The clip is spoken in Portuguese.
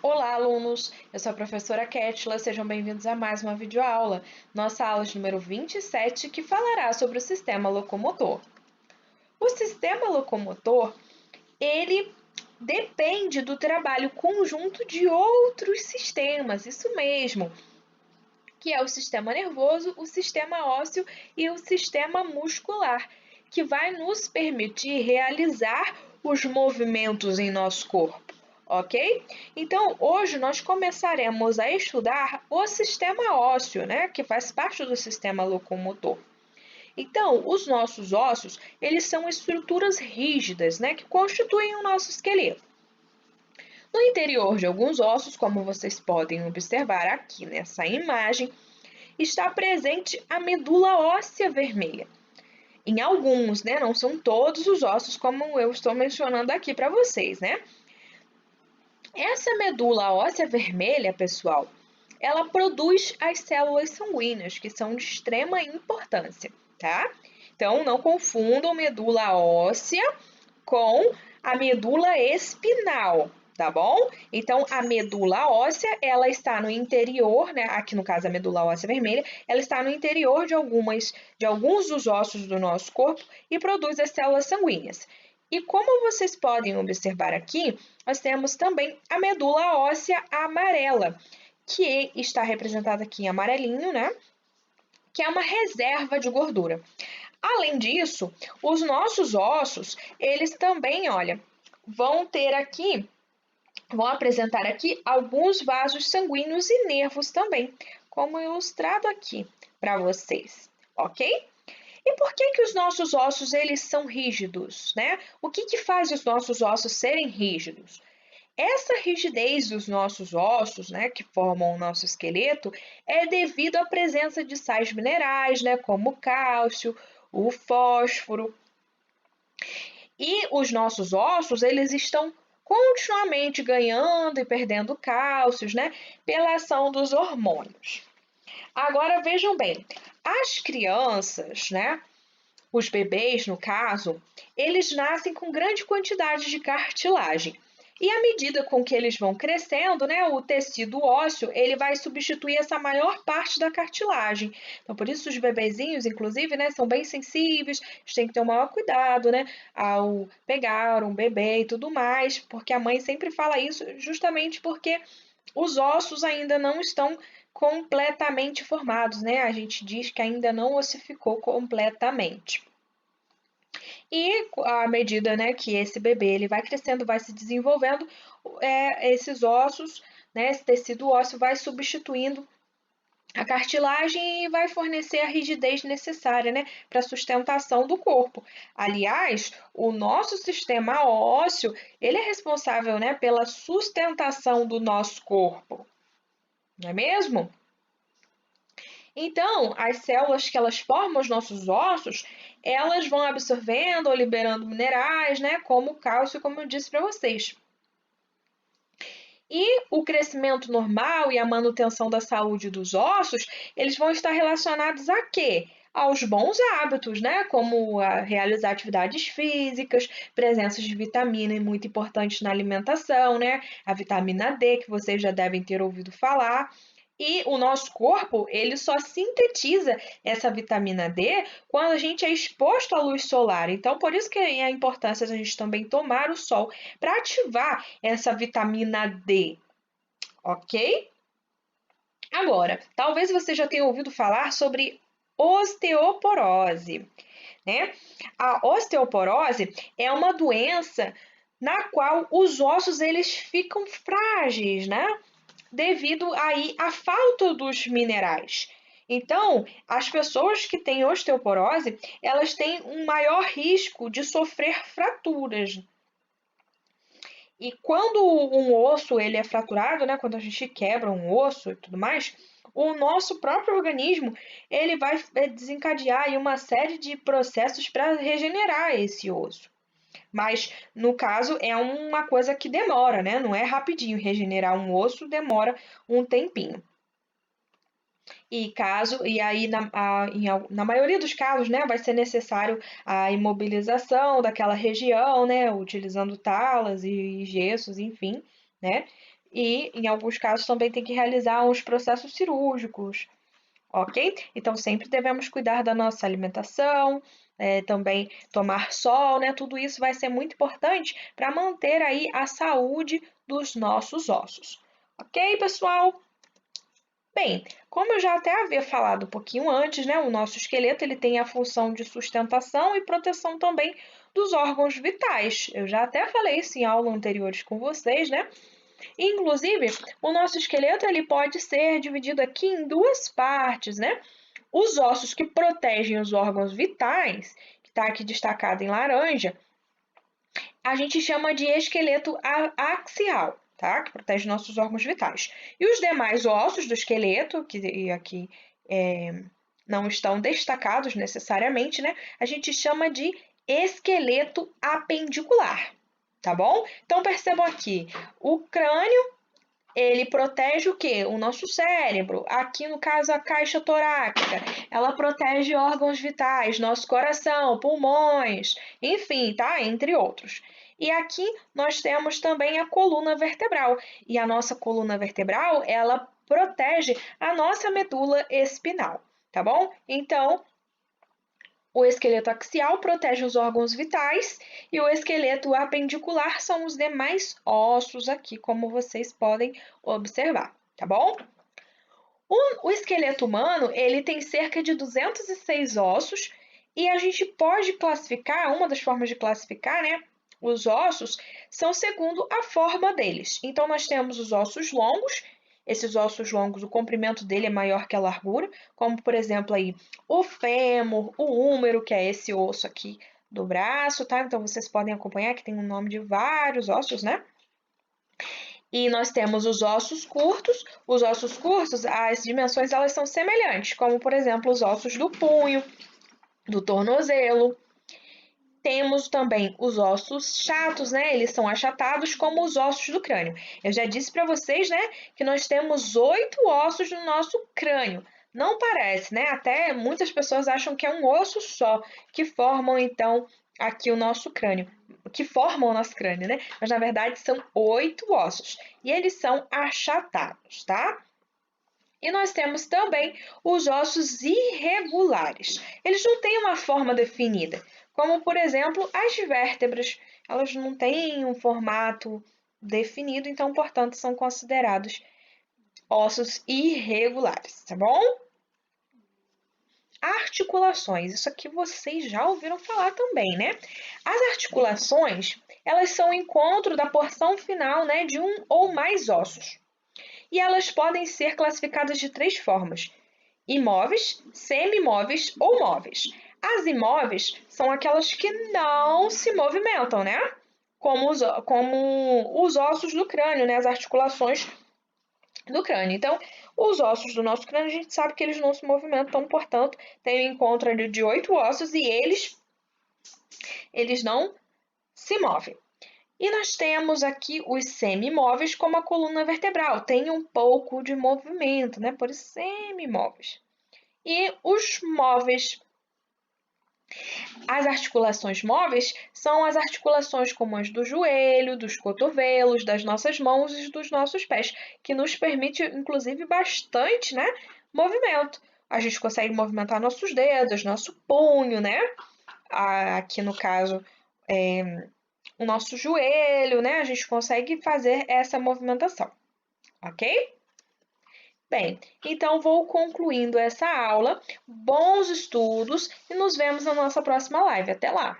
Olá, alunos! Eu sou a professora Kétila, sejam bem-vindos a mais uma videoaula, nossa aula de número 27, que falará sobre o sistema locomotor. O sistema locomotor, ele depende do trabalho conjunto de outros sistemas, isso mesmo, que é o sistema nervoso, o sistema ósseo e o sistema muscular, que vai nos permitir realizar os movimentos em nosso corpo, ok? Então, hoje nós começaremos a estudar o sistema ósseo, né, que faz parte do sistema locomotor. Então, os nossos ossos, eles são estruturas rígidas, né, que constituem o nosso esqueleto. No interior de alguns ossos, como vocês podem observar aqui nessa imagem, está presente a medula óssea vermelha. Em alguns, né? Não são todos os ossos, como eu estou mencionando aqui para vocês, né? Essa medula óssea vermelha, pessoal, ela produz as células sanguíneas, que são de extrema importância, tá? Então, não confundam medula óssea com a medula espinal, tá bom? Então, a medula óssea, ela está no interior, né? Aqui no caso a medula óssea vermelha, ela está no interior de alguns dos ossos do nosso corpo e produz as células sanguíneas. E como vocês podem observar aqui, nós temos também a medula óssea amarela, que está representada aqui em amarelinho, né? Que é uma reserva de gordura. Além disso, os nossos ossos, eles também, olha, vão apresentar aqui alguns vasos sanguíneos e nervos também, como ilustrado aqui para vocês, ok? E por que os nossos ossos eles são rígidos, né? O que faz os nossos ossos serem rígidos? Essa rigidez dos nossos ossos, né, que formam o nosso esqueleto, é devido à presença de sais minerais, né, como o cálcio, o fósforo. E os nossos ossos, eles estão continuamente ganhando e perdendo cálcios, né, pela ação dos hormônios. Agora vejam bem, as crianças, né, os bebês, no caso, eles nascem com grande quantidade de cartilagem. E à medida com que eles vão crescendo, né, o tecido ósseo, ele vai substituir essa maior parte da cartilagem. Então, por isso os bebezinhos, inclusive, né, são bem sensíveis, a gente tem que ter o maior cuidado, né, ao pegar um bebê e tudo mais, porque a mãe sempre fala isso justamente porque os ossos ainda não estão completamente formados, né? A gente diz que ainda não ossificou completamente. E à medida, né, que esse bebê ele vai crescendo, vai se desenvolvendo, esses ossos, né, esse tecido ósseo vai substituindo a cartilagem e vai fornecer a rigidez necessária, né, para a sustentação do corpo. Aliás, o nosso sistema ósseo, ele é responsável, né, pela sustentação do nosso corpo, não é mesmo? Então, as células que elas formam os nossos ossos, elas vão absorvendo ou liberando minerais, né, como o cálcio, como eu disse para vocês. E o crescimento normal e a manutenção da saúde dos ossos, eles vão estar relacionados a quê? Aos bons hábitos, né? Como realizar atividades físicas, presença de vitamina muito importante na alimentação, né? A vitamina D, que vocês já devem ter ouvido falar. E o nosso corpo, ele só sintetiza essa vitamina D quando a gente é exposto à luz solar. Então, por isso que é a importância de a gente também tomar o sol para ativar essa vitamina D, ok? Agora, talvez você já tenha ouvido falar sobre osteoporose, né? A osteoporose é uma doença na qual os ossos eles ficam frágeis, né? Devido aí à falta dos minerais. Então, as pessoas que têm osteoporose, elas têm um maior risco de sofrer fraturas. E quando um osso ele é fraturado, né, quando a gente quebra um osso e tudo mais, o nosso próprio organismo ele vai desencadear aí uma série de processos para regenerar esse osso. Mas, no caso, é uma coisa que demora, né? Não é rapidinho. Regenerar um osso demora um tempinho. E aí, na maioria dos casos, né, vai ser necessário a imobilização daquela região, né, utilizando talas e gessos, enfim, né? e, em alguns casos, também tem que realizar uns processos cirúrgicos, ok? Então, sempre devemos cuidar da nossa alimentação, também tomar sol, né? Tudo isso vai ser muito importante para manter aí a saúde dos nossos ossos, ok, pessoal? Bem, como eu já até havia falado um pouquinho antes, né? O nosso esqueleto ele tem a função de sustentação e proteção também dos órgãos vitais. Eu já até falei isso em aulas anteriores com vocês, né? Inclusive, o nosso esqueleto ele pode ser dividido aqui em duas partes, né? Os ossos que protegem os órgãos vitais, que está aqui destacado em laranja, a gente chama de esqueleto axial, tá? Que protege nossos órgãos vitais. E os demais ossos do esqueleto, que aqui não estão destacados necessariamente, né? A gente chama de esqueleto apendicular, tá bom? Então percebam aqui, o crânio ele protege o quê? O nosso cérebro. Aqui, no caso, a caixa torácica. Ela protege órgãos vitais, nosso coração, pulmões, enfim, tá? Entre outros. E aqui nós temos também a coluna vertebral. E a nossa coluna vertebral, ela protege a nossa medula espinal, tá bom? Então, o esqueleto axial protege os órgãos vitais e o esqueleto apendicular são os demais ossos aqui, como vocês podem observar, tá bom? O esqueleto humano, ele tem cerca de 206 ossos e a gente pode classificar, uma das formas de classificar, né, os ossos são segundo a forma deles. Então, nós temos os ossos longos. Esses ossos longos, o comprimento dele é maior que a largura, como, por exemplo, aí, o fêmur, o húmero, que é esse osso aqui do braço, tá? Então, vocês podem acompanhar que tem o nome de vários ossos, né? E nós temos os ossos curtos. Os ossos curtos, as dimensões elas são semelhantes, como, por exemplo, os ossos do punho, do tornozelo. Temos também os ossos chatos, né? Eles são achatados como os ossos do crânio. Eu já disse para vocês, né, que nós temos 8 ossos no nosso crânio. Não parece, né? Até muitas pessoas acham que é um osso só, que formam então aqui o nosso crânio, que formam o nosso crânio, né? Mas na verdade são 8 ossos e eles são achatados, tá? E nós temos também os ossos irregulares. Eles não têm uma forma definida, como, por exemplo, as vértebras. Elas não têm um formato definido, então, portanto, são considerados ossos irregulares, tá bom? Articulações, isso aqui vocês já ouviram falar também, né? As articulações, elas são o encontro da porção final, né, de um ou mais ossos. E elas podem ser classificadas de 3 formas: imóveis, semi-imóveis ou móveis. As imóveis são aquelas que não se movimentam, né? Como os ossos do crânio, né? As articulações do crânio. Então, os ossos do nosso crânio, a gente sabe que eles não se movimentam, então, portanto, tem um encontro de 8 ossos e eles não se movem. E nós temos aqui os semi-móveis como a coluna vertebral, tem um pouco de movimento, né? Por isso semi-móveis. E os móveis, as articulações móveis são as articulações como as do joelho, dos cotovelos, das nossas mãos e dos nossos pés, que nos permite, inclusive, bastante, né, movimento. A gente consegue movimentar nossos dedos, nosso punho, né? Aqui no caso, o nosso joelho, né? A gente consegue fazer essa movimentação, ok? Bem, então vou concluindo essa aula. Bons estudos e nos vemos na nossa próxima live. Até lá!